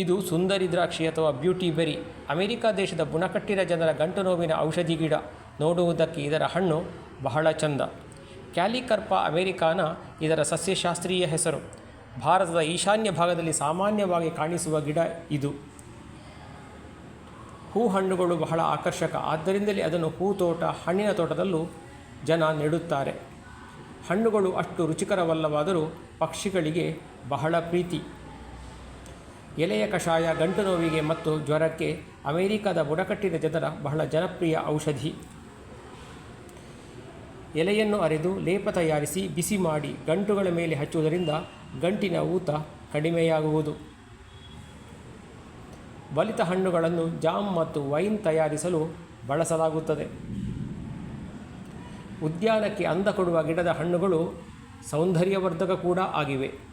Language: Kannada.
ಇದು ಸುಂದರಿ ದ್ರಾಕ್ಷಿ ಅಥವಾ ಬ್ಯೂಟಿ ಬೆರಿ. ಅಮೆರಿಕ ದೇಶದ ಬುಣಕಟ್ಟಿನ ಜನರ ಗಂಟು ನೋವಿನ ಔಷಧಿ ಗಿಡ. ನೋಡುವುದಕ್ಕೆ ಇದರ ಹಣ್ಣು ಬಹಳ ಚಂದ. ಕ್ಯಾಲಿಕರ್ಪ ಅಮೆರಿಕಾನ ಇದರ ಸಸ್ಯಶಾಸ್ತ್ರೀಯ ಹೆಸರು. ಭಾರತದ ಈಶಾನ್ಯ ಭಾಗದಲ್ಲಿ ಸಾಮಾನ್ಯವಾಗಿ ಕಾಣಿಸುವ ಗಿಡ ಇದು. ಹಣ್ಣುಗಳು ಬಹಳ ಆಕರ್ಷಕ, ಆದ್ದರಿಂದಲೇ ಅದನ್ನು ಹೂತೋಟ, ಹಣ್ಣಿನ ತೋಟದಲ್ಲೂ ಜನ ನೆಡುತ್ತಾರೆ. ಹಣ್ಣುಗಳು ಅಷ್ಟು ರುಚಿಕರವಲ್ಲವಾದರೂ ಪಕ್ಷಿಗಳಿಗೆ ಬಹಳ ಪ್ರೀತಿ. ಎಲೆಯ ಕಷಾಯ ಗಂಟು ನೋವಿಗೆ ಮತ್ತು ಜ್ವರಕ್ಕೆ ಅಮೆರಿಕದ ಬುಡಕಟ್ಟಿನ ಜನರ ಬಹಳ ಜನಪ್ರಿಯ ಔಷಧಿ. ಎಲೆಯನ್ನು ಅರೆದು ಲೇಪ ತಯಾರಿಸಿ ಬಿಸಿ ಮಾಡಿ ಗಂಟುಗಳ ಮೇಲೆ ಹಚ್ಚುವುದರಿಂದ ಗಂಟಿನ ಊತ ಕಡಿಮೆಯಾಗುವುದು. ಬಲಿತ ಹಣ್ಣುಗಳನ್ನು ಜಾಮ್ ಮತ್ತು ವೈನ್ ತಯಾರಿಸಲು ಬಳಸಲಾಗುತ್ತದೆ. ಉದ್ಯಾನಕ್ಕೆ ಅಂದ ಕೊಡುವ ಗಿಡದ ಹಣ್ಣುಗಳು ಸೌಂದರ್ಯವರ್ಧಕ ಕೂಡ ಆಗಿವೆ.